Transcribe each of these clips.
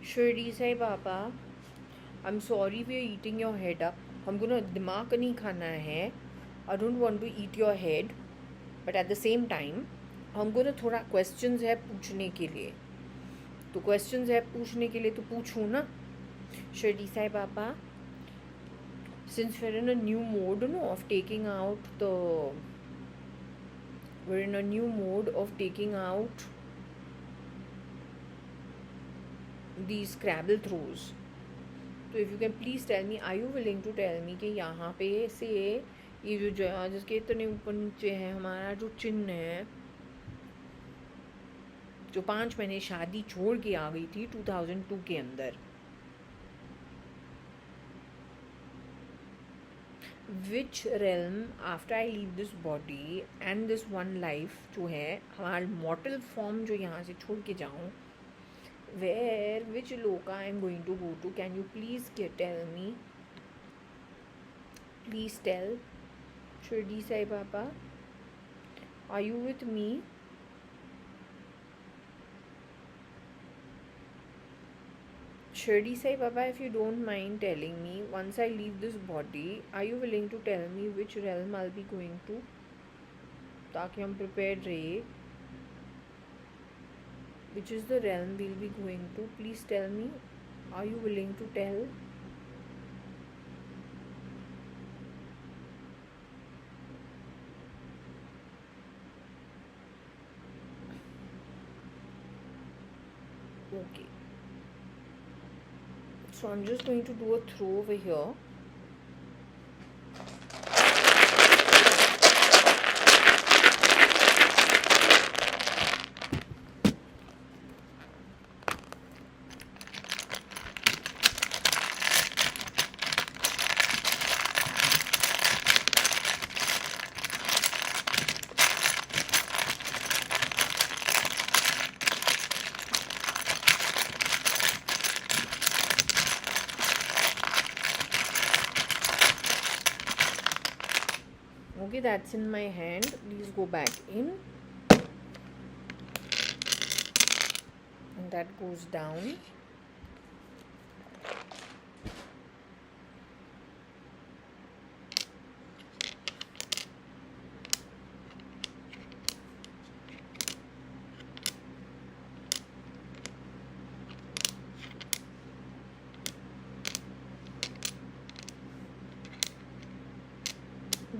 Shirdi Sai Baba, I am sorry we are eating your head up. हमको ना दिमाग नहीं खाना है. I don't want to eat your head, but at the same time हमको ना थोड़ा क्वेश्चंस है पूछने के लिए. तो क्वेश्चंस है पूछने के लिए तो पूछूँ ना. शिरडी साई बाबा, since we're in a new mode, no, of taking out the we're in a new mode of taking out these Scrabble throws. So if you can please tell me, are you willing to tell me कि यहाँ पे से ये जो जया जिसके इतने ऊपर नीचे है हमारा जो चिन्ह है, जो 5 महीने शादी छोड़ के आ गई थी 2002 के अंदर, which realm after I leave this body and this one life जो है हमारा mortal form जो यहाँ से छोड़ के जाऊँ, where which Loka I am going to go to? Can you please tell me? Please tell. Shirdi Sai Baba, are you with me? Shirdi Sai Baba, if you don't mind telling me, once I leave this body, are you willing to tell me which realm I'll be going to? ताकि हम prepared रहे. Which is the realm we'll be going to? Please tell me. Are you willing to tell? Okay. So I'm just going to do a throw over here. Okay, that's in my hand. Please go back in. And that goes down.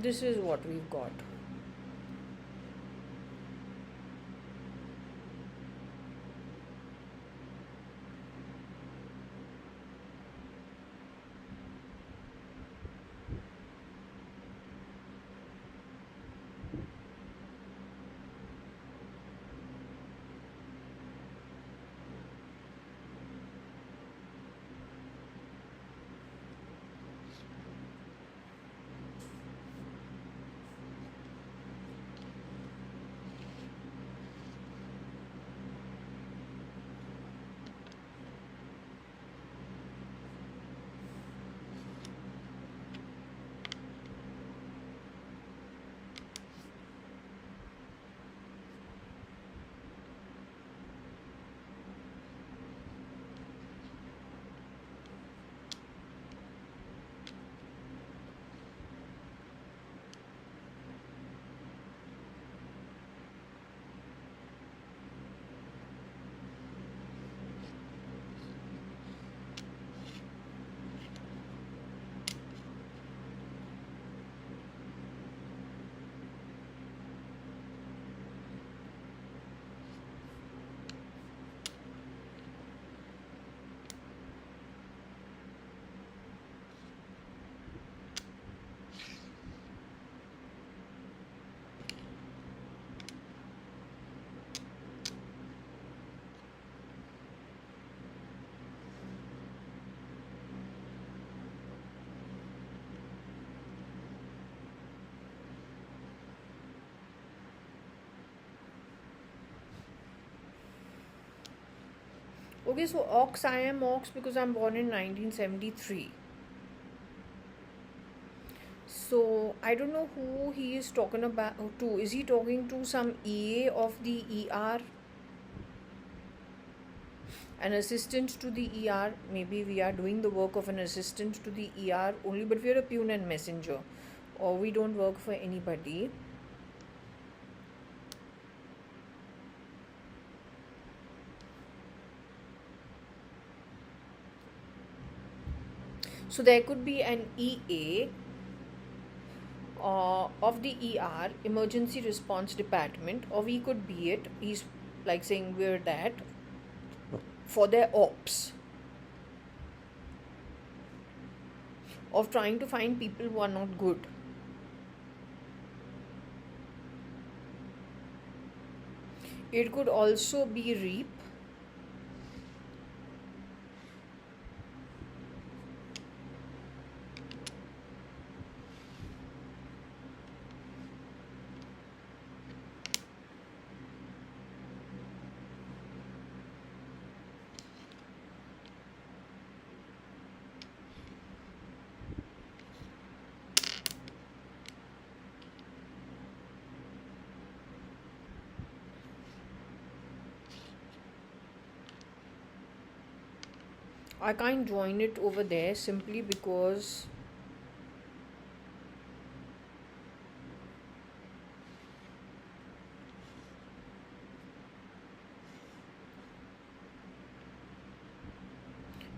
This is what we've got. Okay, so Ox, I am Ox because I'm born in 1973. So I don't know who he is talking about to. Is he talking to some EA of the ER? an assistant to the ER. Maybe we are doing the work of an assistant to the ER only, but we are a peon and messenger, or we don't work for anybody. So there could be an EA of the ER, emergency response department, or we could be it. He's like saying we're that for their ops of trying to find people who are not good. It could also be reap. I can't join it over there simply because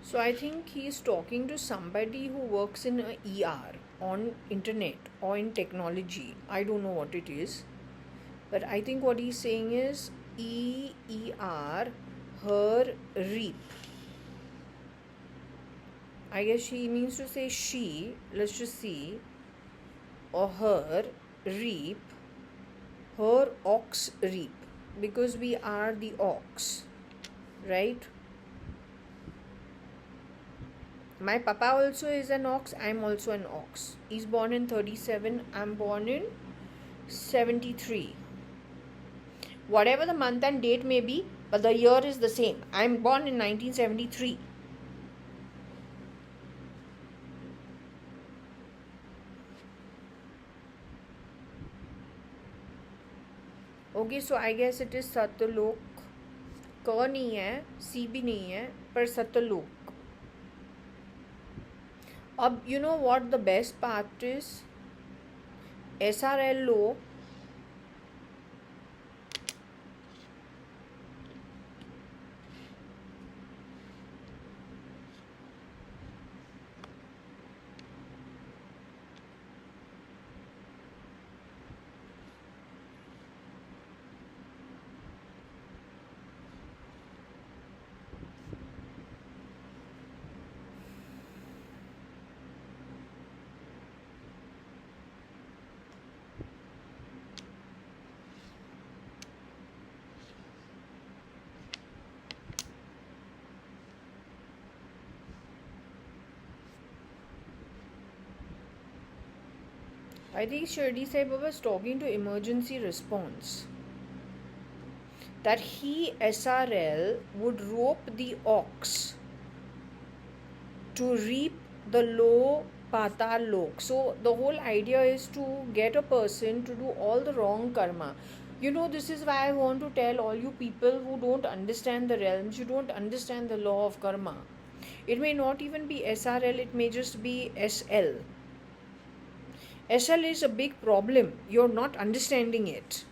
so I think he's talking to somebody who works in a ER on internet or in technology. I don't know what it is, but I think what he's saying is ER, her, reap. I guess she means to say she, let's just see, or her, reap, her ox reap, because we are the ox, right? My papa also is an ox, I'm also an ox. He's born in 37, I'm born in 73. Whatever the month and date may be, but the year is the same. I'm born in 1973. Okay so I guess it is Satlok. क नहीं है, सी भी नहीं है, पर सतलोक. अब you know what the best part is, SRLO I think Shirdi Sahib was talking to emergency response. That he, SRL, would rope the ox to reap the low patal lok. So the whole idea is to get a person to do all the wrong karma. You know, this is why I want to tell all you people who don't understand the realms, you don't understand the law of karma. It may not even be SRL, it may just be SL. SL is a big problem. You're not understanding it.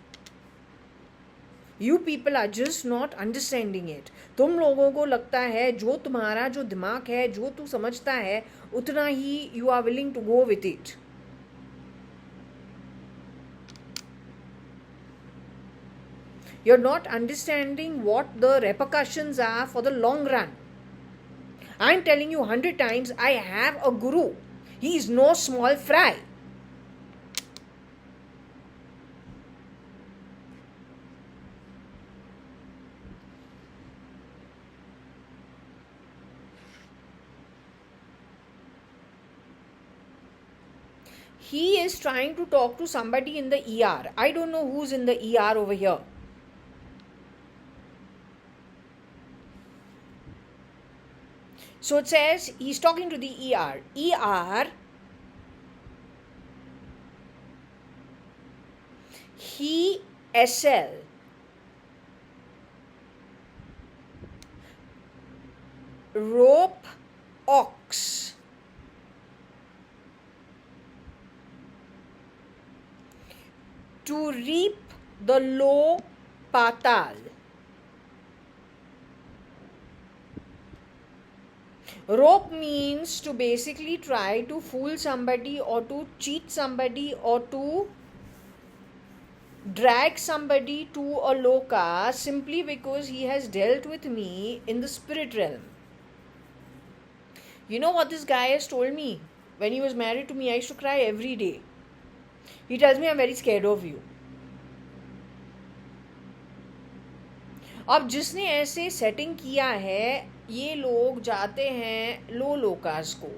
You people are just not understanding it. तुम लोगों को लगता है जो तुम्हारा जो दिमाग है, जो तू समझता है, उतना ही you are willing to go with it. You're not understanding what the repercussions are for the long run. I'm telling you 100 times, I have a guru. He is no small fry. He is trying to talk to somebody in the ER. I don't know who's in the ER over here. So it says he's talking to the ER. ER, he, SL. rope ox to reap the low patal. Rope means to basically try to fool somebody or to cheat somebody or to drag somebody to a Loka simply because he has dealt with me in the spirit realm. You know what this guy has told me? When he was married to me, I used to cry every day. He tells me, I'm very scared of you. अब जिसने ऐसे setting किया है, ये लोग जाते हैं लो Lucas को,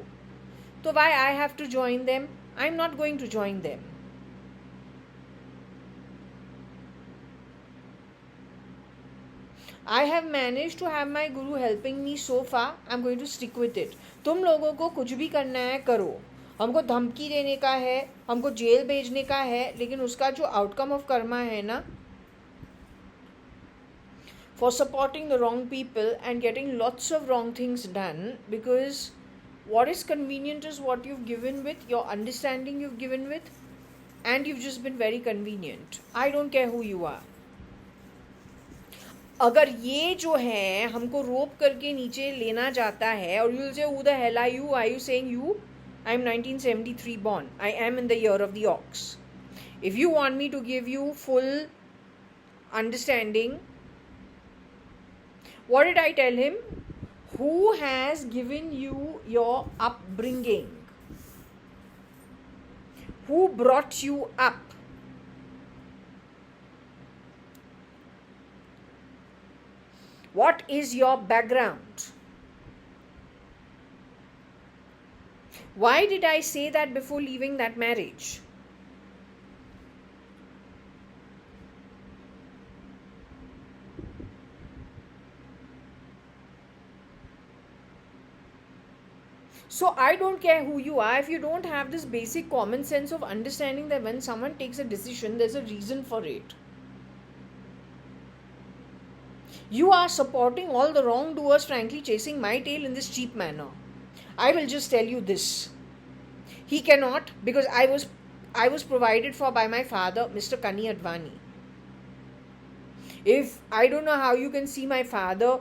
तो why I have to join them? I'm not going to join them. I have managed to have my guru helping me so far. I'm going to stick with it. तुम लोगों को कुछ भी करना है करो, हमको धमकी देने का है, हमको जेल भेजने का है, लेकिन उसका जो आउटकम ऑफ कर्मा है ना, for supporting the wrong people and getting lots of wrong things done, because what is convenient is what you've given with, your understanding you've given with, and you've just been very convenient. I don't care who you are. अगर ये जो है हमको रोप करके नीचे लेना जाता है, और you'll say, who the hell are you? Are you saying you? I'm 1973 born. I am in the year of the ox. If you want me to give you full understanding, what did I tell him? Who has given you your upbringing? Who brought you up? What is your background? Why did I say that before leaving that marriage? So I don't care who you are. If you don't have this basic common sense of understanding that when someone takes a decision, there's a reason for it. You are supporting all the wrongdoers, frankly, chasing my tail in this cheap manner. I will just tell you this. He cannot, because I was provided for by my father, Mr. JAYA.ADVANI. If I don't know how you can see my father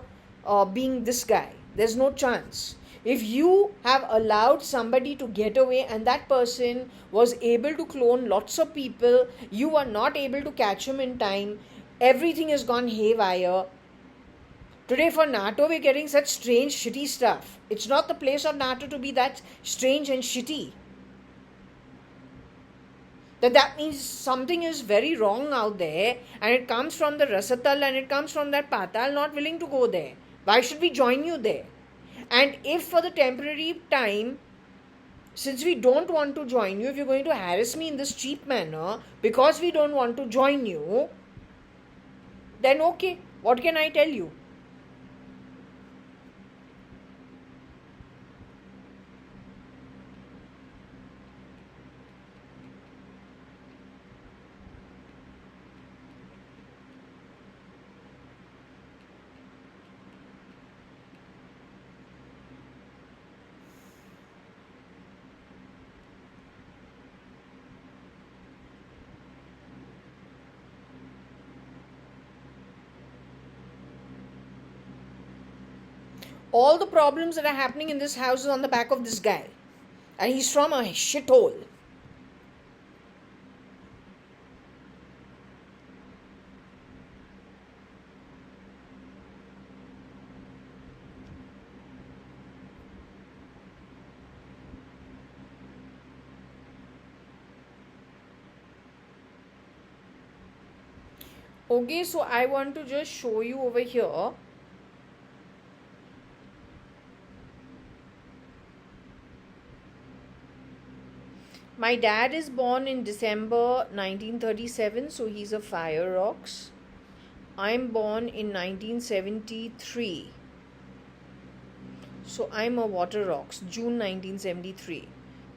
being this guy, there's no chance. If you have allowed somebody to get away and that person was able to clone lots of people, you are not able to catch him in time, everything has gone haywire. Today for NATO, we're getting such strange, shitty stuff. It's not the place of NATO to be that strange and shitty. That means something is very wrong out there, and it comes from the Rasatal and it comes from that Patal, not willing to go there. Why should we join you there? And if for the temporary time, since we don't want to join you, if you're going to harass me in this cheap manner because we don't want to join you, then okay, what can I tell you? All the problems that are happening in this house is on the back of this guy. And he's from a shithole. Okay, so I want to just show you over here. My dad is born in December 1937, so he's a fire ox. I'm born in 1973, so I'm a water ox. June 1973,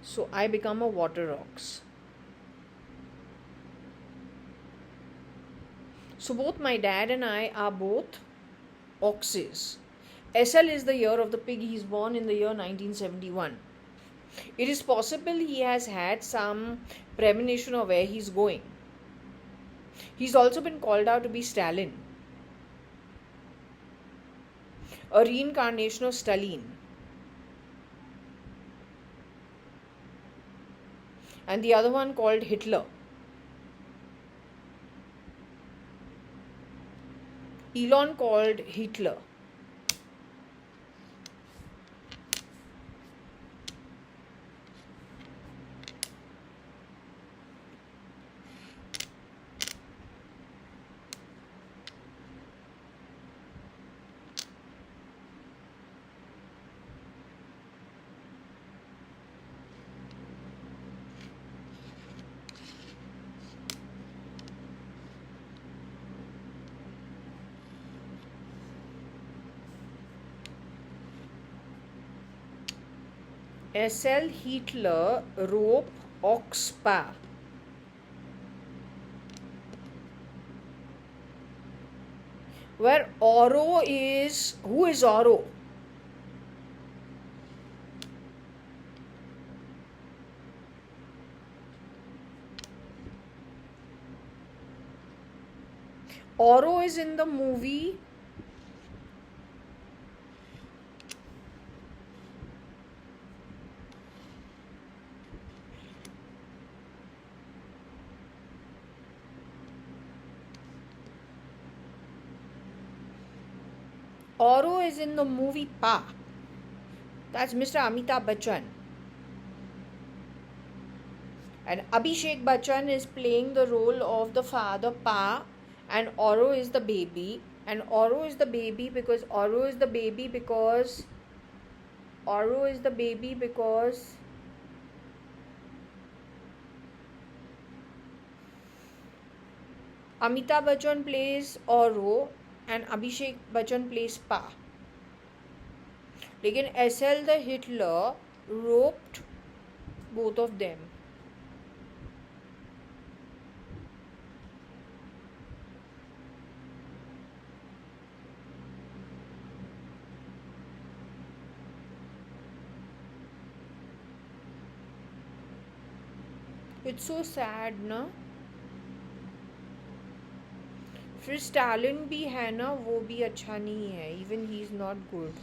so I become a water ox. So both my dad and I are both oxes. SL is the year of the pig. He's born in the year 1971. It is possible he has had some premonition of where he's going. He's also been called out to be Stalin, a reincarnation of Stalin. And the other one called Hitler. Elon called Hitler. SL Hitler, rope, ox, pa. Where Oro is, who is Oro? Oro is in the movie Oro is in the movie Pa. That's Mr. Amitabh Bachchan. And Abhishek Bachchan is playing the role of the father Pa, and Oro is the baby. And Oro is the baby because Amitabh Bachchan plays Oro and Abhishek Bachchan plays Pa. लेकिन SL the Hitler roped both of them. It's so sad ना. फिर Stalin भी है ना, वो भी अच्छा नहीं है. Even he is not good.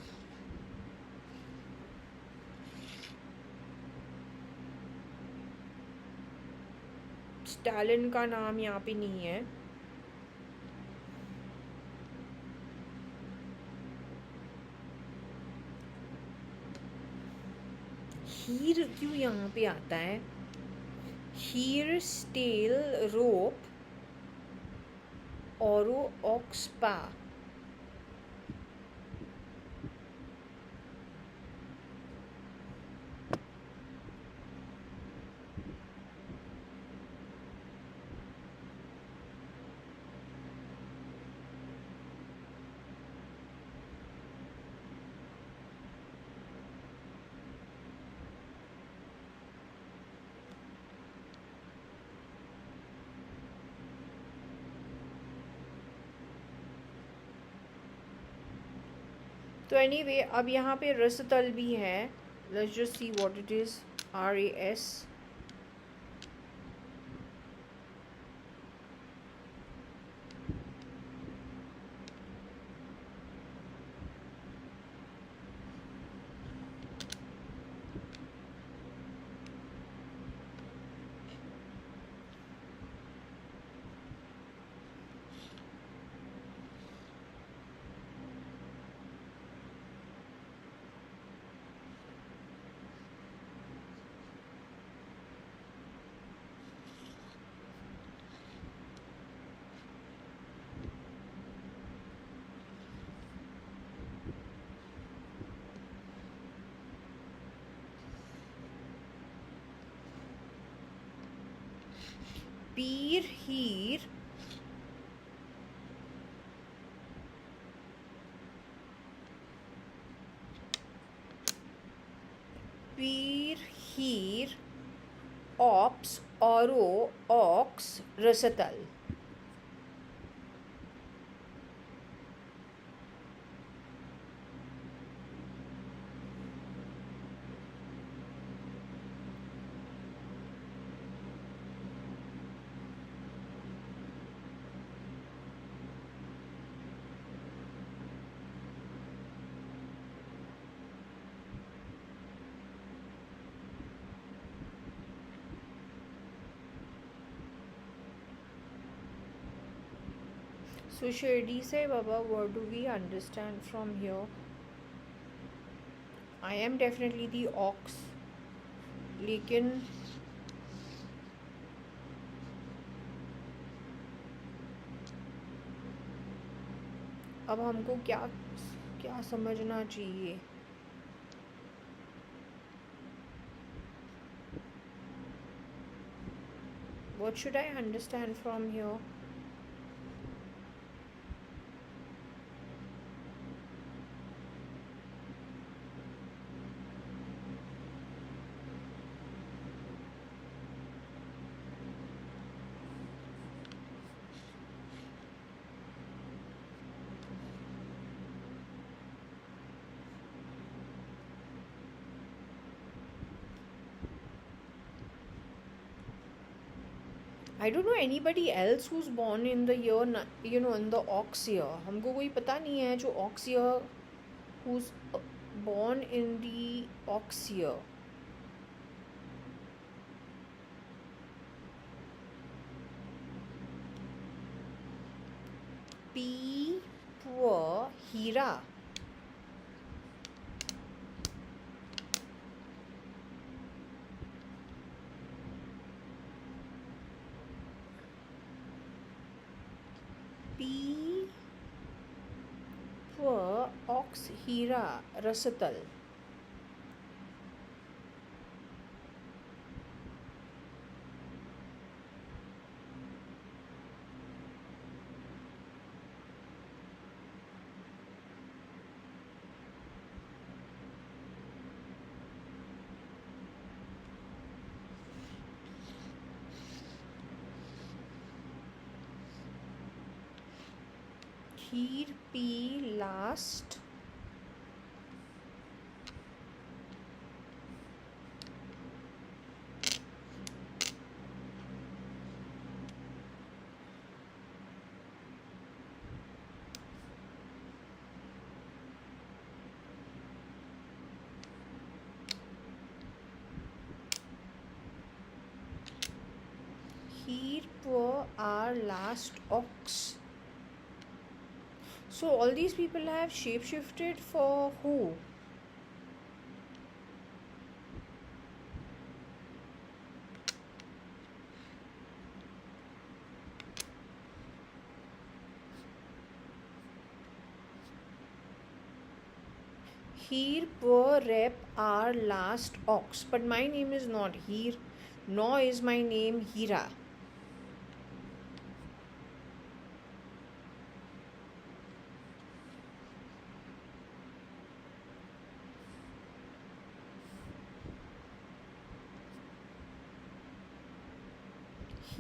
Stalin का नाम यहाँ पे नहीं है. हीर क्यों यहाँ पे आता है? हीर, स्टेल, रोप, Oro, ox, pa. तो एनीवे अब यहाँ पे रसतल भी है. Let's just see what it is. RAS. Pir, Heer, Pir, Heer, ops, Oro, ox, रसतल. So Shirdi Sai Baba, what do we understand from here? I am definitely the ox, लेकिन अब हमको क्या क्या समझना चाहिए? What should I understand from here? I don't know anybody else who's born in the year, in the ox year. हमको कोई पता नहीं है जो ox year, who's born in the ox year. P poor हीरा. P poor ox हीरा रसतल. खीर P last. Here poor our last ox. So all these people have shapeshifted for who? Here poor rep our last ox. But my name is not Here, nor is my name Hira.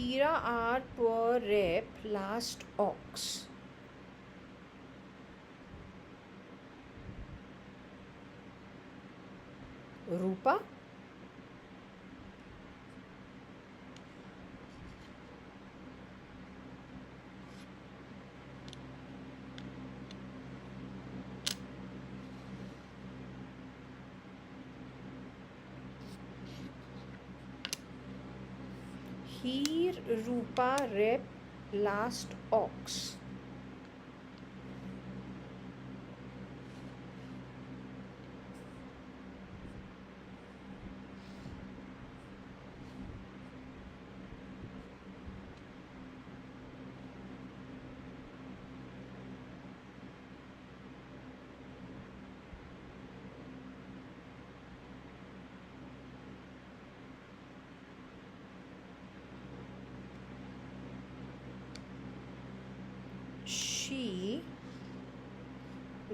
Hira our poor rep last ox. Rupa. Here Rupa rep last ox. She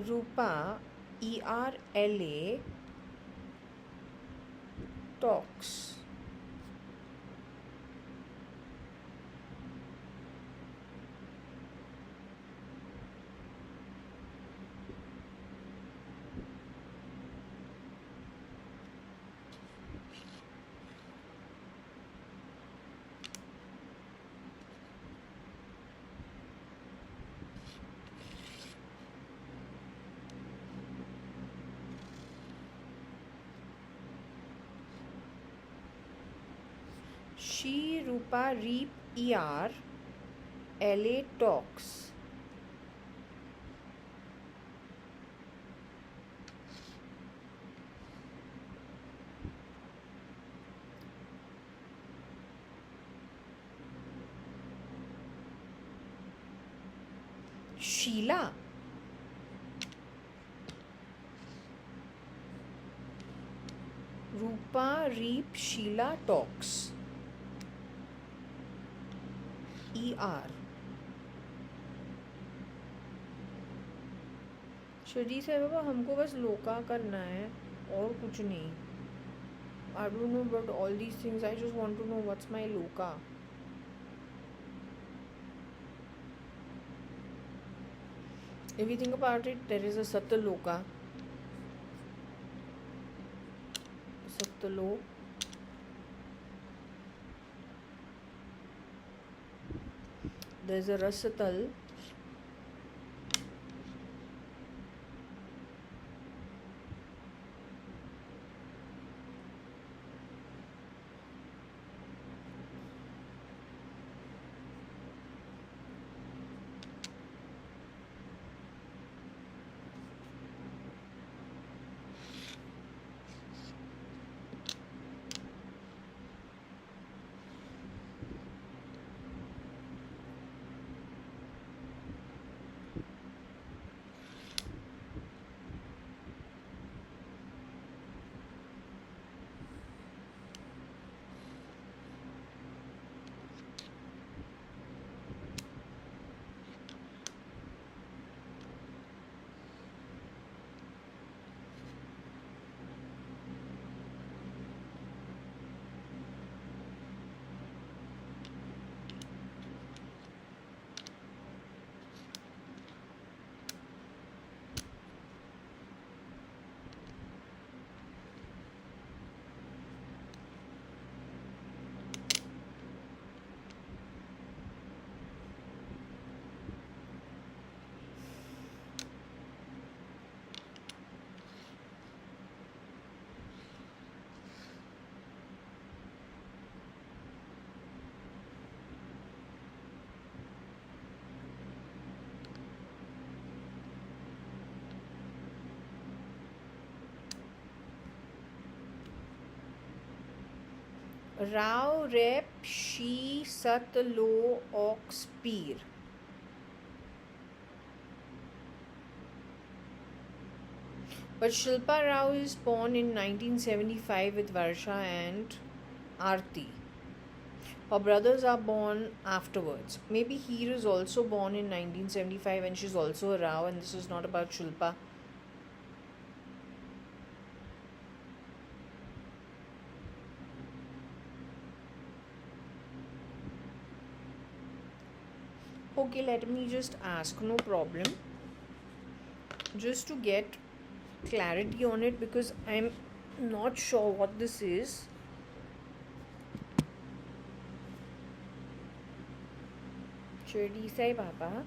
Rupa ERLA talks. She Rupa Reap ER LA talks. Sheila. Rupa Reap Sheila talks. ER. Shirdi Sai Baba हमको बस लोका करना है और कुछ नहीं. I don't know about all these things. I just want to know what's my Loka. If you think about it, there is a Sataloka. Satalo. There's a Rasatal. Rao Rep She Sat Lo Ox Peer. But Shilpa Rao is born in 1975 with Varsha and Aarti. Her brothers are born afterwards. Maybe Heer is also born in 1975 and she's also a Rao, and this is not about Shilpa. Okay, let me just ask, no problem. Just to get clarity on it, because I'm not sure what this is. Shirdi Sai Baba.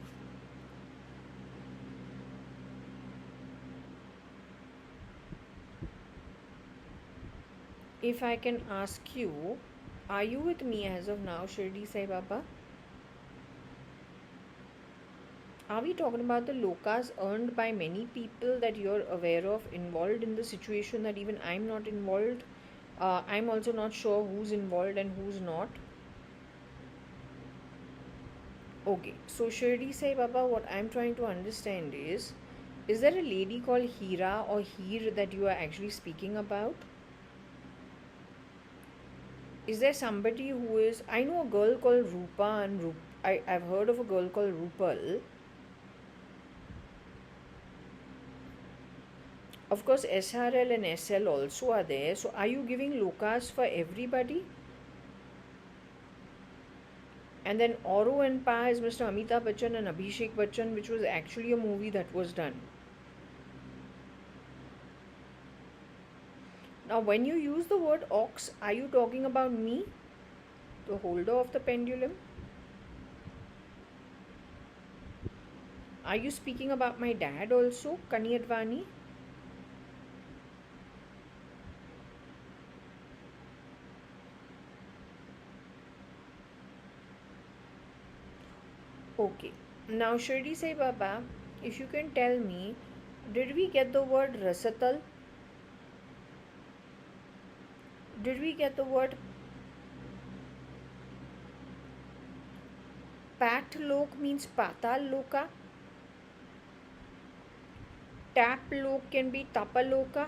If I can ask you, are you with me as of now, Shirdi Sai Baba? Are we talking about the lokas earned by many people that you're aware of, involved in the situation that even I'm not involved? I'm also not sure who's involved and who's not. Okay, so Shirdi Sai Baba, what I'm trying to understand is there a lady called Hira or Heer that you are actually speaking about? Is there somebody who is... I know a girl called Rupa and I've heard of a girl called Rupal. Of course, SRL and SL also are there. So are you giving lokas for everybody? And then Auro and Pa is Mr. Amitabh Bachchan and Abhishek Bachchan, which was actually a movie that was done. Now, when you use the word ox, are you talking about me, the holder of the pendulum? Are you speaking about my dad also, JAYA.ADVANI? Okay. Now, Shirdi Sai Baba, if you can tell me, did we get the word Rasatal? Did we get the word Pat Lok means Patal Loka? tap lok can be tapaloka?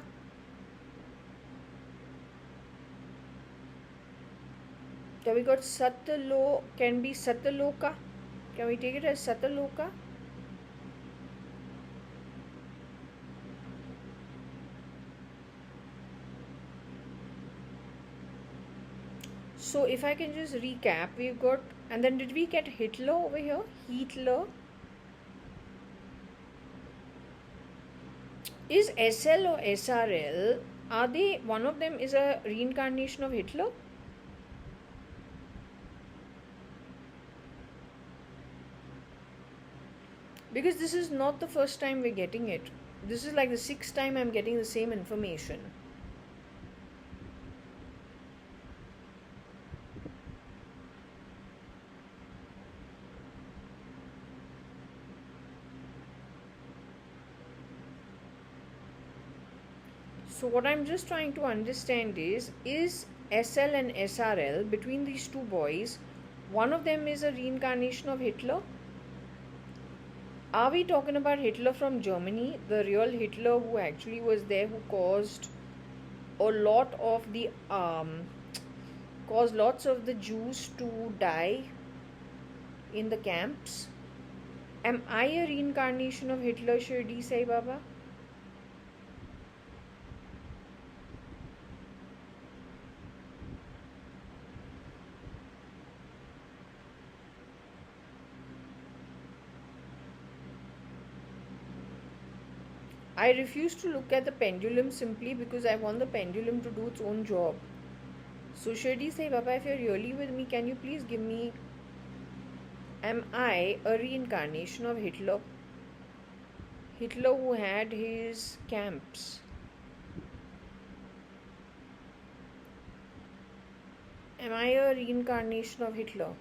Then we got satalo can be sataloka. Can we take it as sataloka? So if I can just recap, we've got, and then did we get Hitler over here? Hitler. Is SL or SRL, are they, one of them is a reincarnation of Hitler? Because this is not the first time we're getting it. This is like the 6th time I'm getting the same information. So what I'm just trying to understand is SL and SRL, between these two boys, one of them is a reincarnation of Hitler? Are we talking about Hitler from Germany, the real Hitler who actually was there, who caused a lot of the caused lots of the Jews to die in the camps? Am I a reincarnation of Hitler, Shirdi Sai Baba? I refuse to look at the pendulum simply because I want the pendulum to do its own job. So Shirdi Sai Baba, if you're really with me, can you please give me, am I a reincarnation of Hitler? Hitler who had his camps. Am I a reincarnation of Hitler?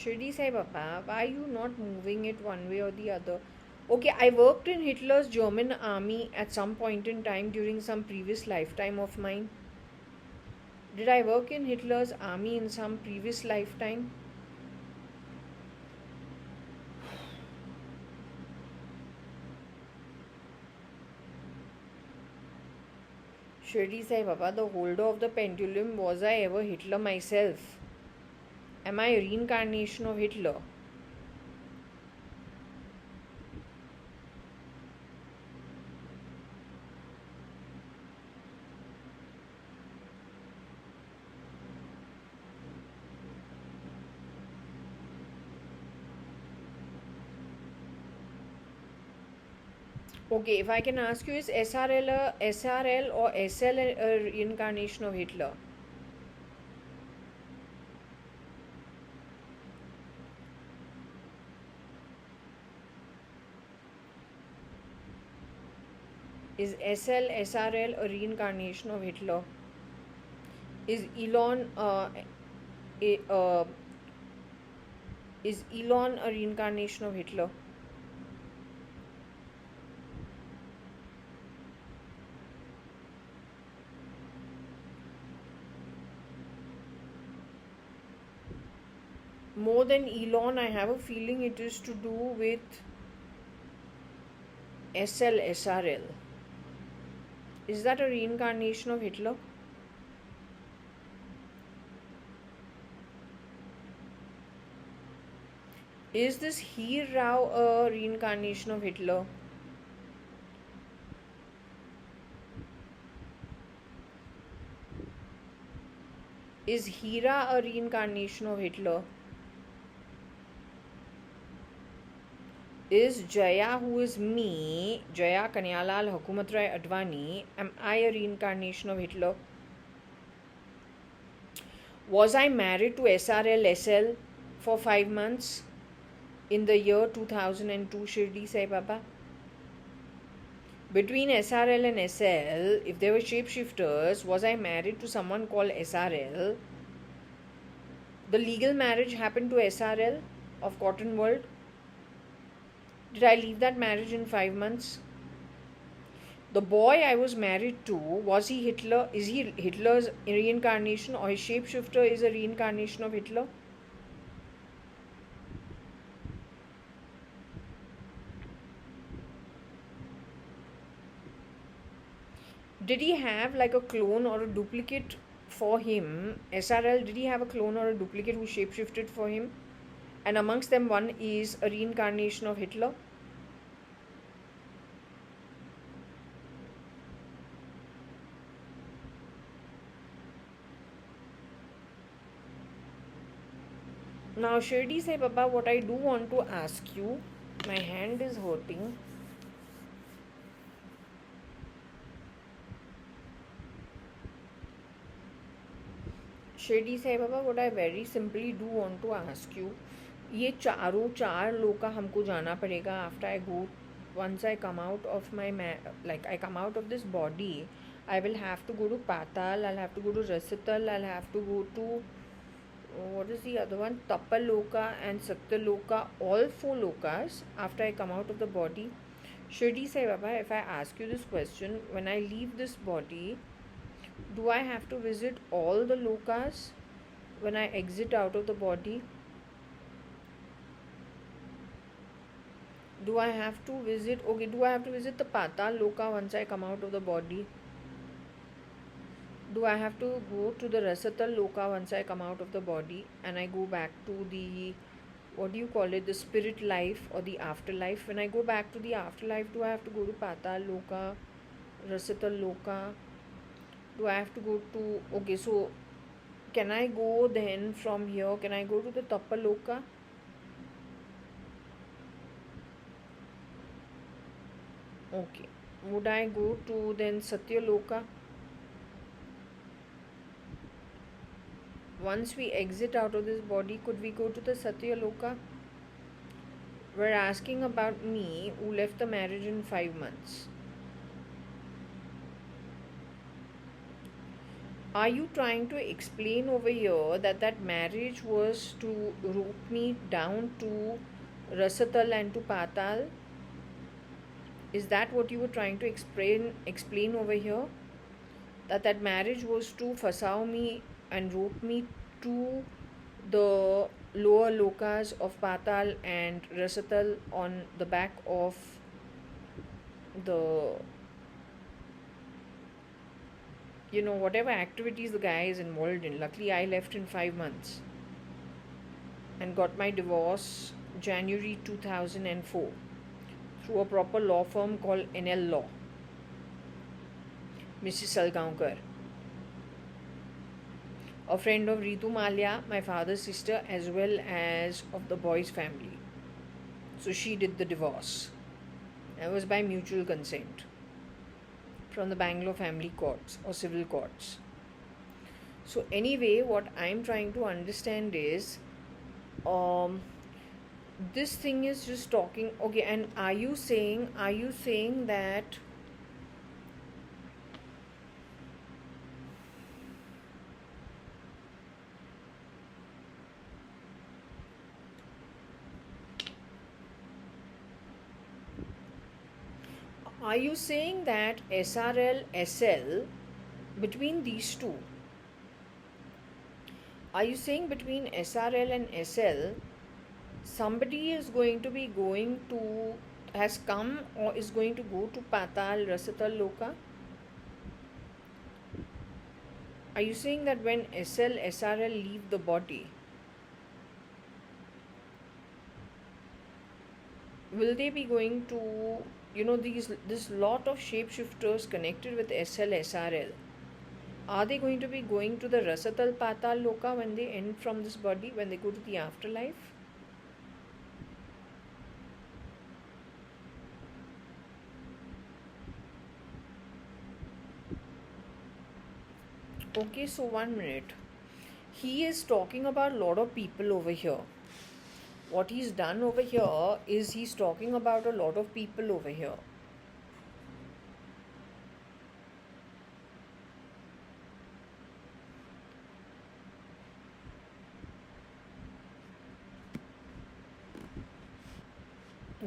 Shirdi Sai Baba, why are you not moving it one way or the other? Okay, I worked in Hitler's German army at some point in time during some previous lifetime of mine. Did I work in Hitler's army in some previous lifetime? Shirdi Sai Baba, the holder of the pendulum, was I ever Hitler myself? Am I a reincarnation of Hitler? Okay, if I can ask you, is SRL or SL a reincarnation of Hitler? Is SRL a reincarnation of Hitler? Is Elon is Elon a reincarnation of Hitler? More than Elon, I have a feeling it is to do with SRL. Is that a reincarnation of Hitler? Is this Heer Rao a reincarnation of Hitler? Is Hira a reincarnation of Hitler? Is Jaya, who is me, Jaya Kanyalal JAYA.ADVANI, am I a reincarnation of Hitler? Was I married to SRL SL for 5 months in the year 2002, Shirdi Sai Baba? Between SRL and SL, if they were shapeshifters, was I married to someone called SRL? The legal marriage happened to SRL of Cotton World. Did I leave that marriage in 5 months? The boy I was married to, was he Hitler? Is he Hitler's reincarnation, or his shapeshifter is a reincarnation of Hitler? Did he have like a clone or a duplicate for him? SRL, did he have a clone or a duplicate who shapeshifted for him? And amongst them, one is a reincarnation of Hitler? Now, Shirdi Sai Baba, what I do want to ask you, my hand is hurting. Shirdi Sai Baba, what I very simply do want to ask you, ये चारों चार लोका हमको जाना पड़ेगा after I go, once I come out of my like I come out of this body, I will have to go to Patal, I'll have to go to Rasital, I'll have to go to what is the other one, Tapaloka and Satyaloka, all four lokas after I come out of the body. Shirdi Sai Baba, if I ask you this question, when I leave this body, do I have to visit all the lokas when I exit out of the body? Do I have to visit, okay, do I have to visit the Patal Loka once I come out of the body? Do I have to go to the Rasatal Loka once I come out of the body and I go back to the, what do you call it, the spirit life or the afterlife? When I go back to the afterlife, do I have to go to Patal Loka, Rasatal Loka? Do I have to go to, okay, so can I go then from here, can I go to the Tapaloka? Okay. Would I go to then Satyaloka? Once we exit out of this body, could we go to the Satyaloka? We're asking about me who left the marriage in 5 months. Are you trying to explain over here that that marriage was to root me down to Rasatal and to Patal? Is that what you were trying to explain over here? That that marriage was to fasao me and rope me to the lower lokas of Patal and Rasatal on the back of the, you know, whatever activities the guy is involved in. Luckily, I left in 5 months and got my divorce January 2004 through a proper law firm called NL Law. Mrs. Salgaonkar, a friend of Ritu Malia, my father's sister, as well as of the boy's family. So she did the divorce. It was by mutual consent from the Bangalore family courts or civil courts. So anyway, what I'm trying to understand is, this thing is just talking, okay, and are you saying that SRL, SL, between these two, are you saying between SRL and SL, somebody is going to be going to, has come or is going to go to Patal, Rasatal Loka? Are you saying that when SL, SRL leave the body, will they be going to, you know, this lot of shapeshifters connected with SL, SRL, are they going to be going to the Rasatal Patal Loka when they end from this body, when they go to the afterlife? Okay, so 1 minute. He is talking about a lot of people over here. What he's done over here is he's talking about a lot of people over here.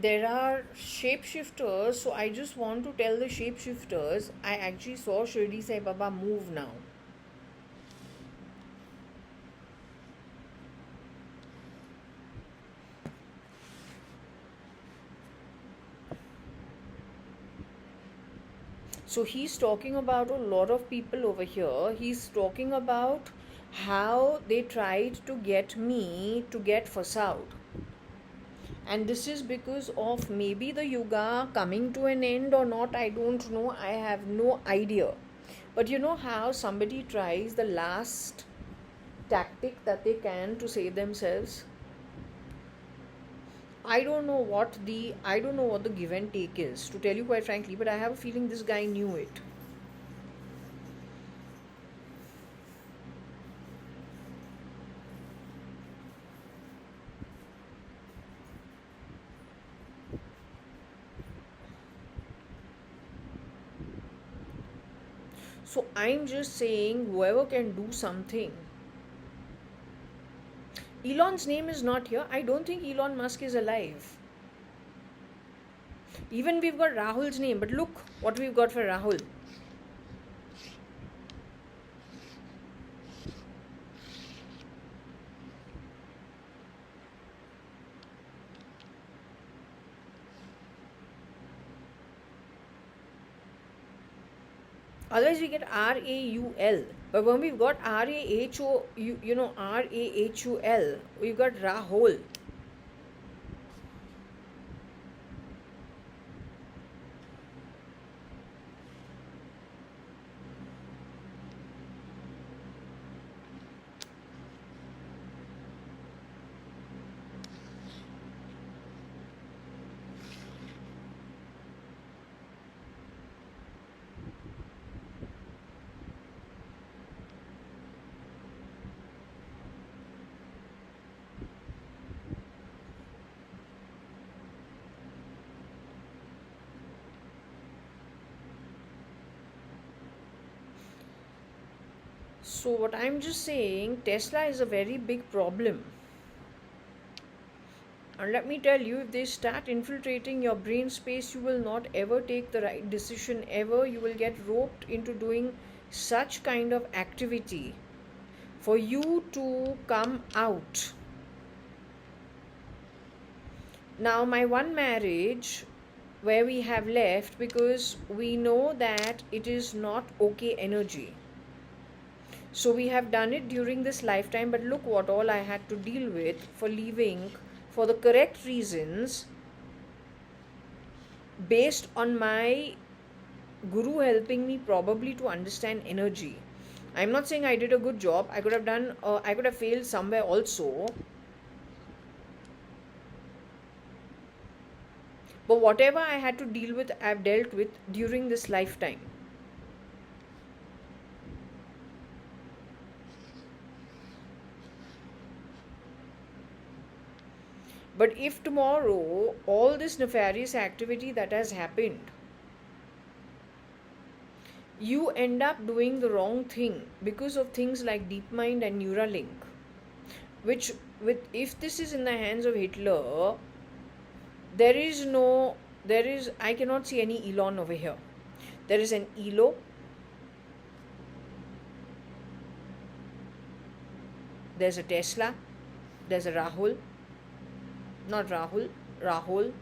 there are shapeshifters, so I just want to tell the shapeshifters I actually saw Shirdi Sai Baba move now. So he's talking about a lot of people over here. He's talking about how they tried to get me to get Fasaud. And this is because of maybe the yuga coming to an end or not, I don't know. I have no idea. But you know how somebody tries the last tactic that they can to save themselves? I don't know what the give and take is, to tell you quite frankly, but I have a feeling this guy knew it. So I'm just saying, whoever can do something. Elon's name is not here. I don't think Elon Musk is alive. Even we've got Rahul's name, but look what we've got for Rahul. Otherwise we get R-A-U-L. But when we've got R-A-H-O, R-A-H-U-L, we've got Rahul. So what I'm just saying, Tesla is a very big problem. And let me tell you, if they start infiltrating your brain space, you will not ever take the right decision ever. You will get roped into doing such kind of activity for you to come out. Now, my one marriage where we have left because we know that it is not okay energy. So we have done it during this lifetime, but look what all I had to deal with for leaving for the correct reasons, based on my guru helping me probably to understand energy. I'm not saying I did a good job. I could have failed somewhere also. But whatever I had to deal with, I've dealt with during this lifetime. But if tomorrow all this nefarious activity that has happened, you end up doing the wrong thing because of things like DeepMind and Neuralink, if this is in the hands of Hitler, I cannot see any Elon over here. There is an Elo, there's a Tesla, there's a Rahul. Not Rahul, Rahul.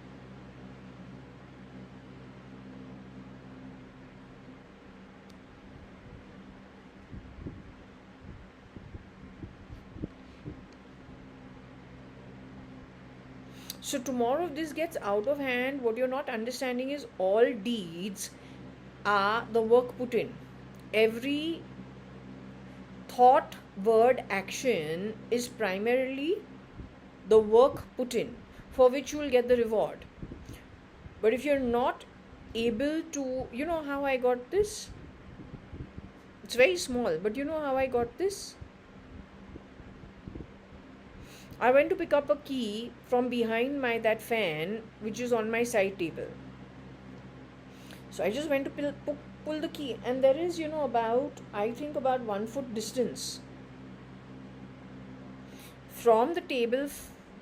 So tomorrow if this gets out of hand, what you're not understanding is all deeds are the work put in. Every thought, word, action is primarily the work put in, for which you will get the reward. But if you're not able to, you know how I got this? It's very small, but you know how I got this? I went to pick up a key from behind that fan, which is on my side table. So I just went to pull the key, and there is, about 1 foot distance from the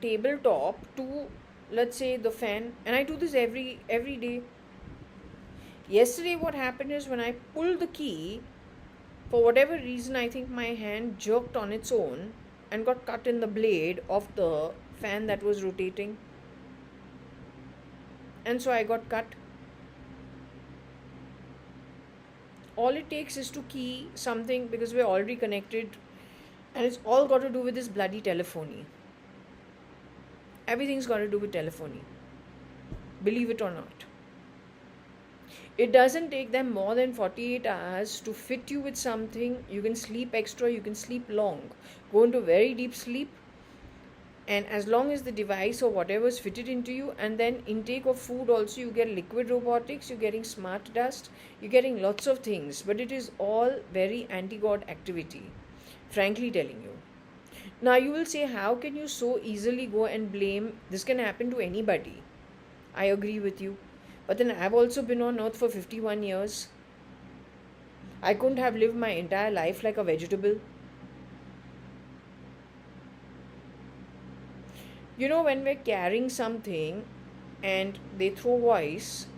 tabletop to let's say the fan, and I do this every day. Yesterday what happened is, when I pulled the key, for whatever reason, I think my hand jerked on its own and got cut in the blade of the fan that was rotating. And so I got cut. All it takes is to key something, because we're already connected, and it's all got to do with this bloody telephony. Everything's got to do with telephony. Believe it or not. It doesn't take them more than 48 hours to fit you with something. You can sleep extra, you can sleep long, go into very deep sleep, and as long as the device or whatever is fitted into you, and then intake of food also, you get liquid robotics, you're getting smart dust, you're getting lots of things, but it is all very anti-God activity, frankly telling you. Now you will say, how can you so easily go and blame? This can happen to anybody. I agree with you. But then I've also been on earth for 51 years. I couldn't have lived my entire life like a vegetable. You know, when we're carrying something and they throw voice,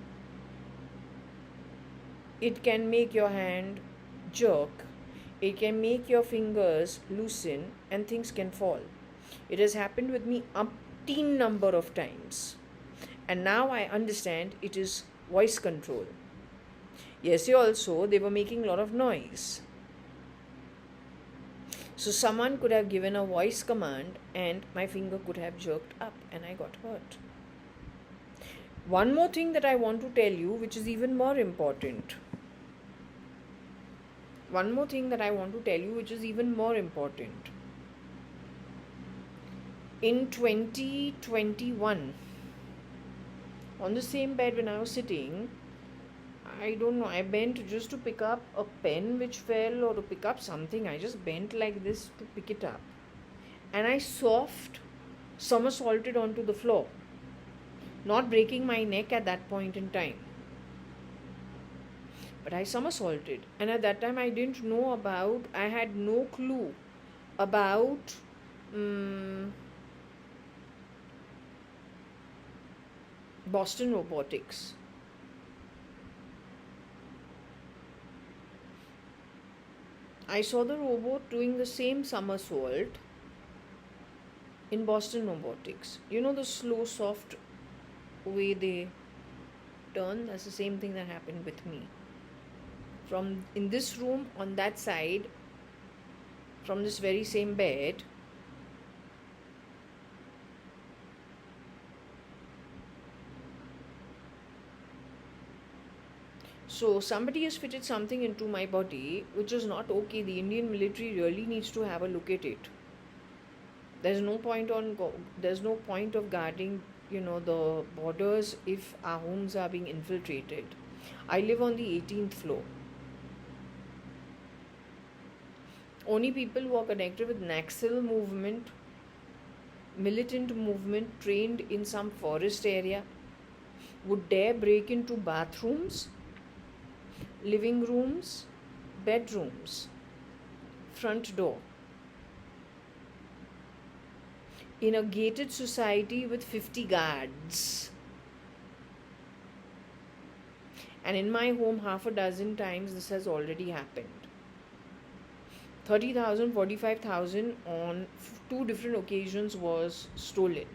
it can make your hand jerk. It can make your fingers loosen and things can fall. It has happened with me umpteen number of times. And now I understand it is voice control. Yesterday also, they were making a lot of noise. So someone could have given a voice command and my finger could have jerked up and I got hurt. One more thing that I want to tell you, which is even more important. In 2021, on the same bed when I was sitting, I don't know, I bent just to pick up a pen which fell, or to pick up something. I just bent like this to pick it up. And I soft somersaulted onto the floor, not breaking my neck at that point in time. But I somersaulted. And at that time I had no clue about Boston Robotics. I saw the robot doing the same somersault in Boston Robotics. You know the slow, soft way they turn? That's the same thing that happened with me. From in this room, on that side, from this very same bed, so somebody has fitted something into my body which is not okay. The Indian military really needs to have a look at it. There's no point of guarding, the borders if our homes are being infiltrated. I live on the 18th floor. Only people who are connected with Naxal movement, militant movement, trained in some forest area, would dare break into bathrooms, living rooms, bedrooms, front door, in a gated society with 50 guards. And in my home, half a dozen times this has already happened. 30,000, 45,000 on 2 different occasions was stolen.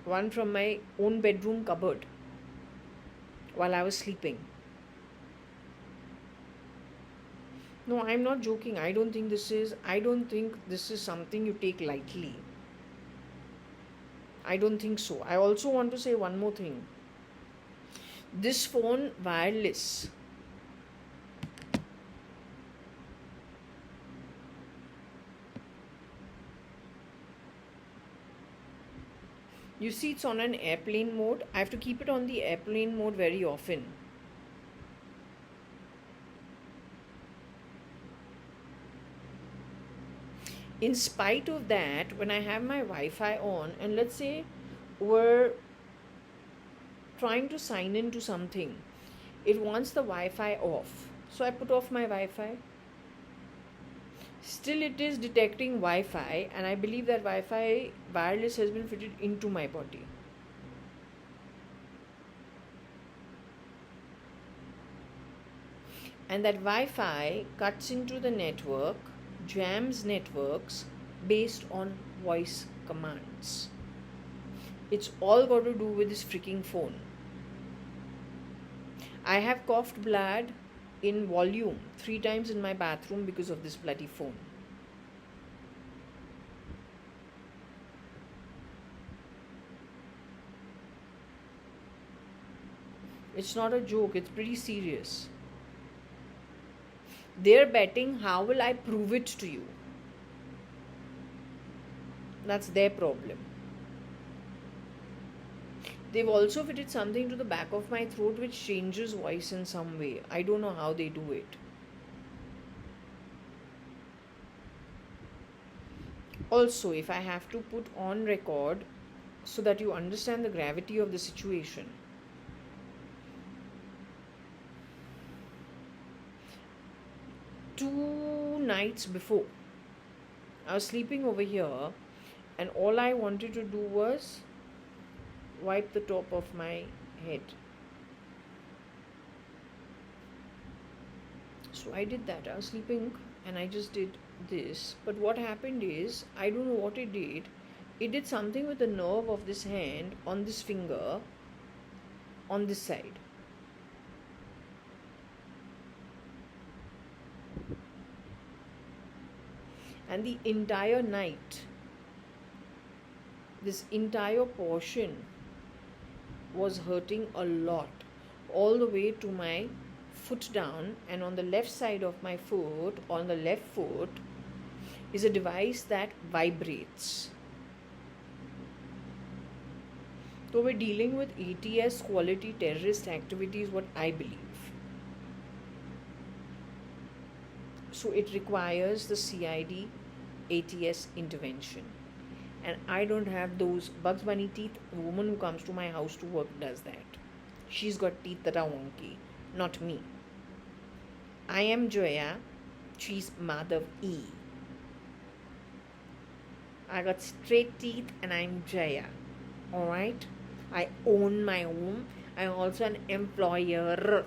One from my own bedroom cupboard while I was sleeping. No, I'm not joking. I don't think this is something you take lightly. I don't think so. I also want to say one more thing. This phone, wireless, you see it's on an airplane mode. I have to keep it on the airplane mode very often. In spite of that, when I have my Wi-Fi on, and let's say we're trying to sign into something, it wants the Wi-Fi off. So I put off my Wi-Fi. Still it is detecting Wi-Fi, and I believe that Wi-Fi wireless has been fitted into my body. And that Wi-Fi cuts into the network, jams networks based on voice commands. It's all got to do with this freaking phone. I have coughed blood in volume 3 times in my bathroom because of this bloody phone. It's not a joke, it's pretty serious. They're betting, how will I prove it to you? That's their problem. They've also fitted something to the back of my throat which changes voice in some way. I don't know how they do it. Also, if I have to put on record so that you understand the gravity of the situation. Two nights before, I was sleeping over here, and all I wanted to do was wipe the top of my head. So I did that. I was sleeping and I just did this. But what happened is, I don't know what it did. It did something with the nerve of this hand on this finger on this side. And the entire night, this entire portion was hurting a lot, all the way to my foot down. And on the left side of my foot, on the left foot, is a device that vibrates. So we're dealing with ATS quality terrorist activities, what I believe. So it requires the CID ATS intervention. And I don't have those Bugs Bunny teeth. The woman who comes to my house to work does that. She's got teeth that are wonky, not me. I am Jaya. She's Madhav E. I got straight teeth and I'm Jaya. Alright? I own my home. I'm also an employer.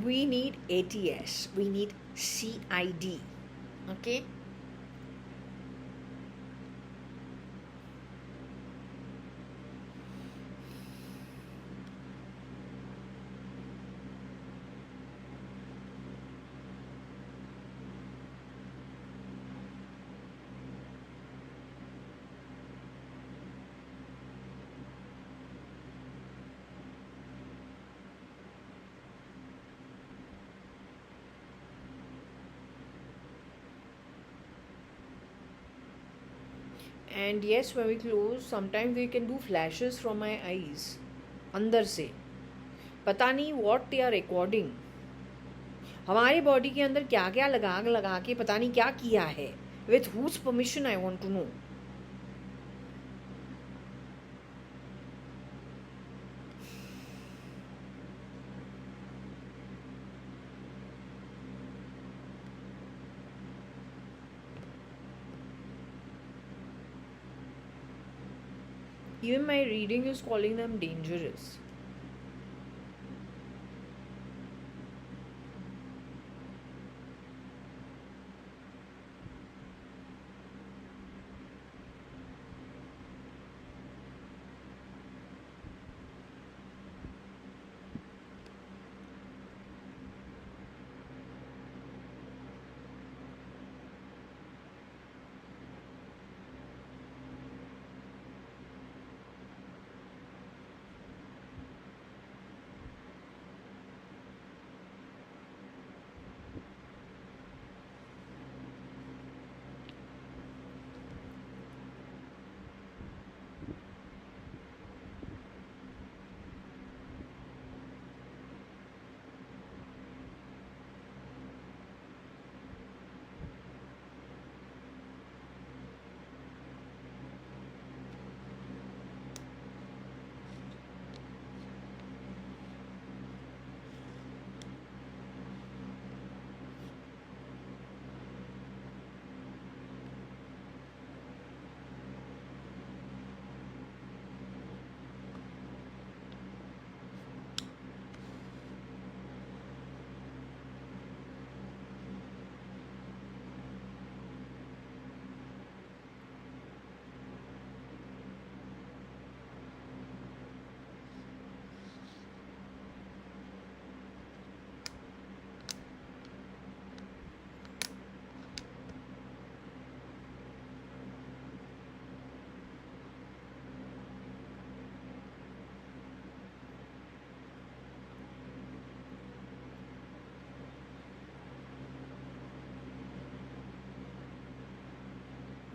We need ATS. We need CID. Okay? And yes, when we close, sometimes we can do flashes from my eyes. अंदर से पता नहीं what they are recording. हमारे body के अंदर क्या क्या लगा के पता नहीं क्या किया है. With whose permission, I want to know. Even my reading is calling them dangerous.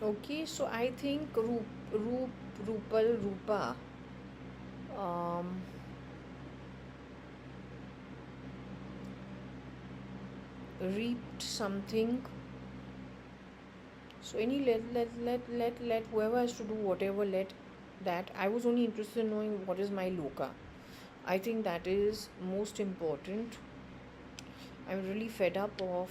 Okay, so I think Rupal, Rupa um, reaped something. So any let whoever has to do whatever, let that. I was only interested in knowing what is my Loka. I think that is most important. I'm really fed up of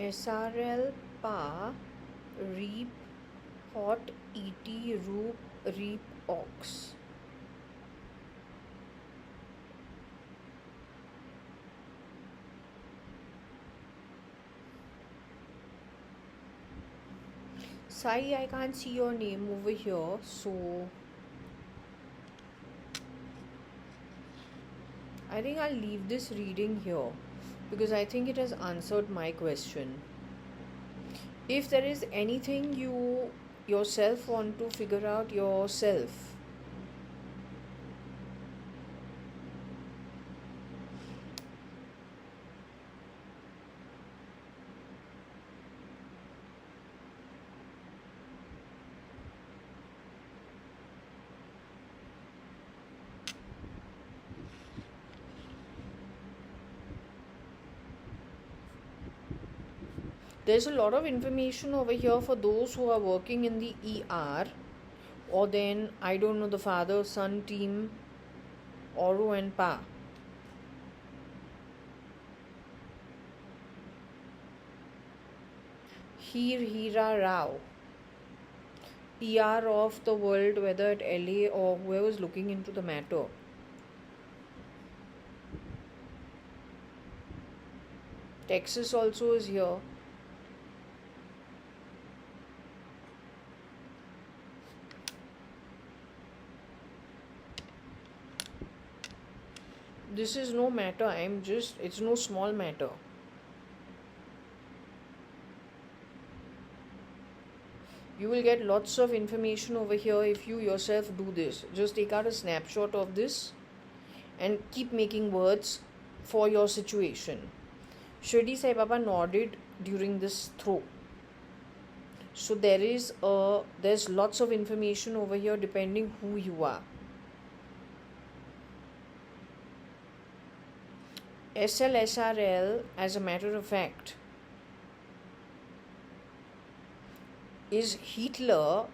SRL Pa Reap Hot ET Roop Reap Ox. Sai, I can't see your name over here, so I think I'll leave this reading here because I think it has answered my question. If there is anything you yourself want to figure out yourself, there's a lot of information over here for those who are working in the ER, or then I don't know, the father son team, Oro and Pa. Hira Rao, PR of the world, whether at LA or whoever's looking into the matter. Texas also is here. This is no matter. It's no small matter. You will get lots of information over here if you yourself do this. Just take out a snapshot of this and keep making words for your situation. Shirdi Sai Baba nodded during this throw. So there's lots of information over here depending who you are. SLSRL, as a matter of fact, is Hitler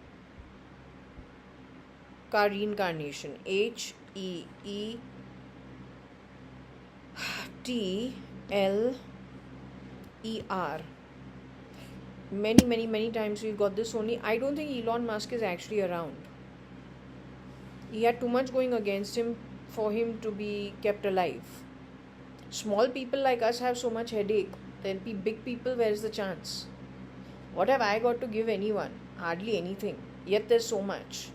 का reincarnation. HEETLER. Many times we've got this only. I don't think Elon Musk is actually around. He had too much going against him for him to be kept alive. Small people like us have so much headache. Then big people, where's the chance? What have I got to give anyone? Hardly anything. Yet there's so much.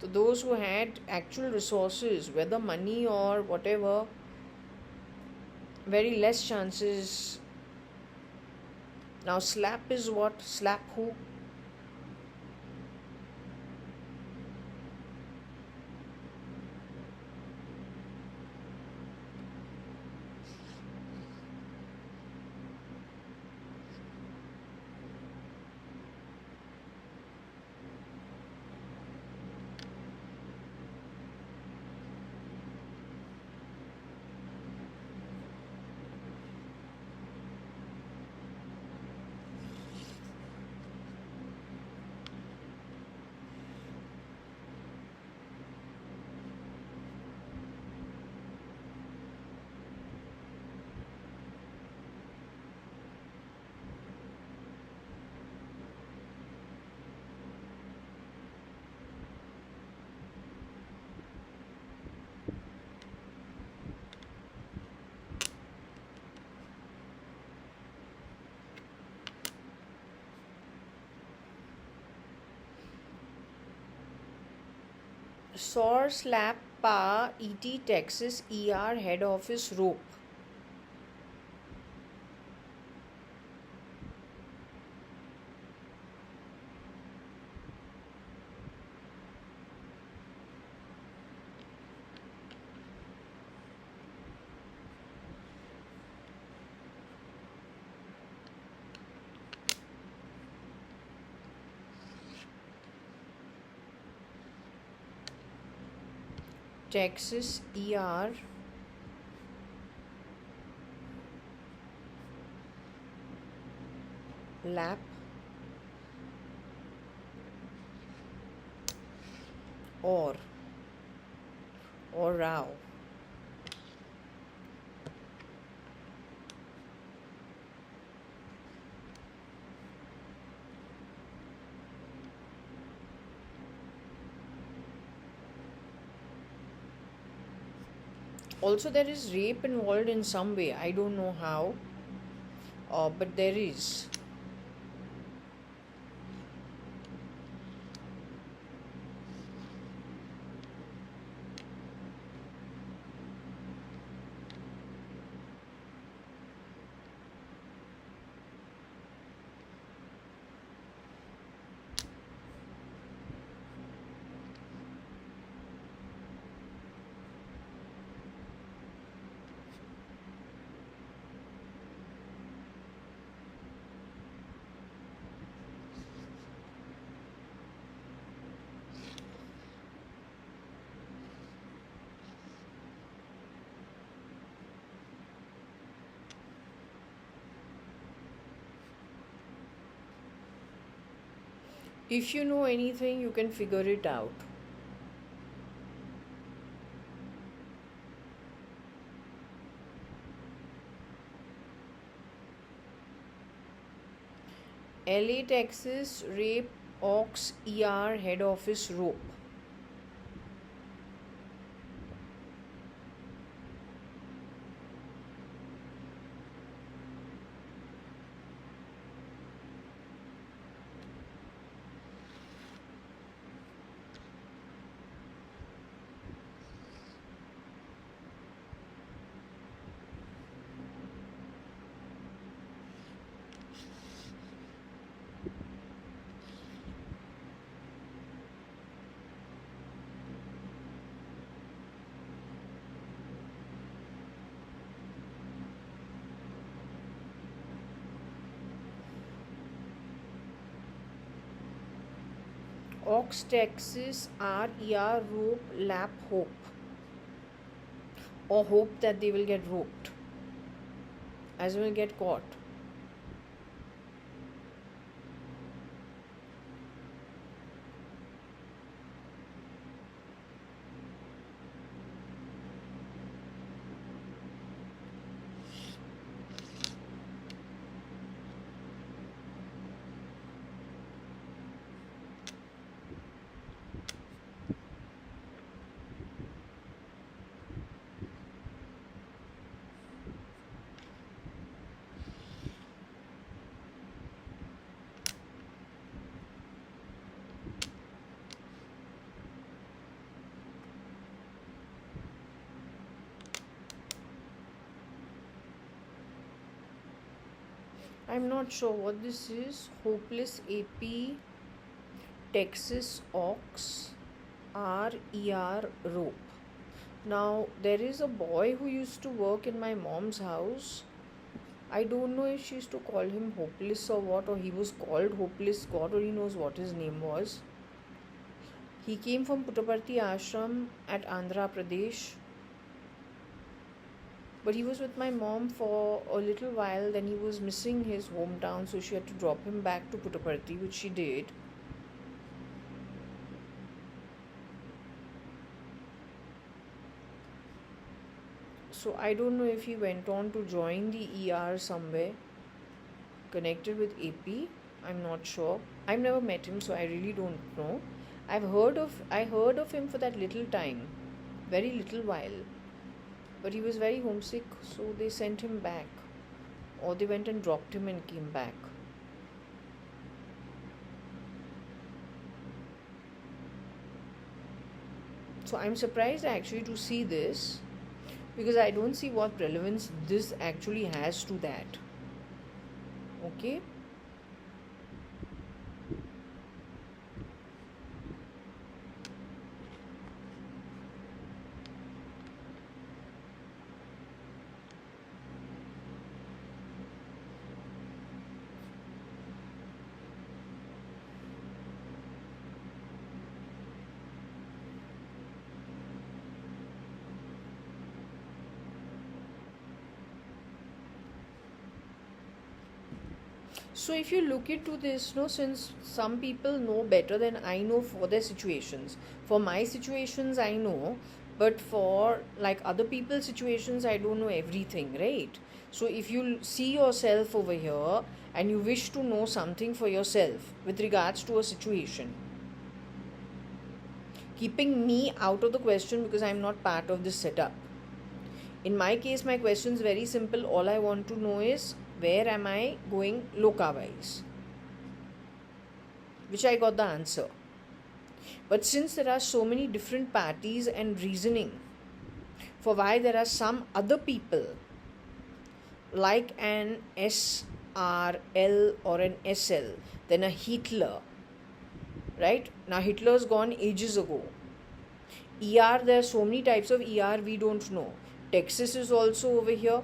So those who had actual resources, whether money or whatever, very less chances. Now slap is what? Slap who? Sore slap pa ET Texas ER head office rope. Texas ER lap or row. Also, there is rape involved in some way. I don't know how, but there is. If you know anything, you can figure it out. LA, Texas, rape Ox ER head office rope. Ox, Texas, RER rope lap hope. Or hope that they will get roped, as will get caught. I'm not sure what this is. Hopeless AP Texas Ox RER rope. Now, there is a boy who used to work in my mom's house. I don't know if she used to call him Hopeless or what, or he was called Hopeless. God only knows what his name was. He came from Puttaparthi Ashram at Andhra Pradesh. But he was with my mom for a little while. Then he was missing his hometown, so she had to drop him back to Puttaparthi, which she did. So I don't know if he went on to join the ER somewhere connected with AP. I'm not sure. I've never met him, so I really don't know. I heard of him for that little time, very little while. But he was very homesick, so they sent him back. Or they went and dropped him and came back. So I'm surprised actually to see this, because I don't see what relevance this actually has to that. Okay. So if you look into this, no, since some people know better than I know for their situations. For my situations, I know, but for like other people's situations, I don't know everything, right? So if you see yourself over here and you wish to know something for yourself with regards to a situation, keeping me out of the question because I'm not part of this setup. In my case, my question is very simple. All I want to know is, where am I going Loka wise? Which I got the answer. But since there are so many different parties and reasoning for why there are some other people like an SRL or an SL, then a Hitler, right? Now Hitler's gone ages ago. ER, there are so many types of ER we don't know. Texas is also over here.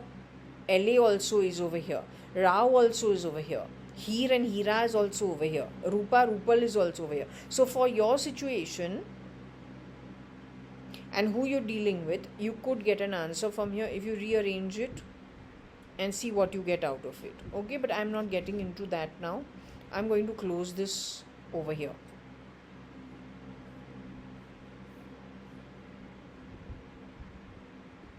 LA also is over here. Rao also is over here. Heer and Hira is also over here. Rupa, Rupal is also over here. So for your situation and who you're dealing with, you could get an answer from here if you rearrange it and see what you get out of it. Okay, but I'm not getting into that now. I'm going to close this over here.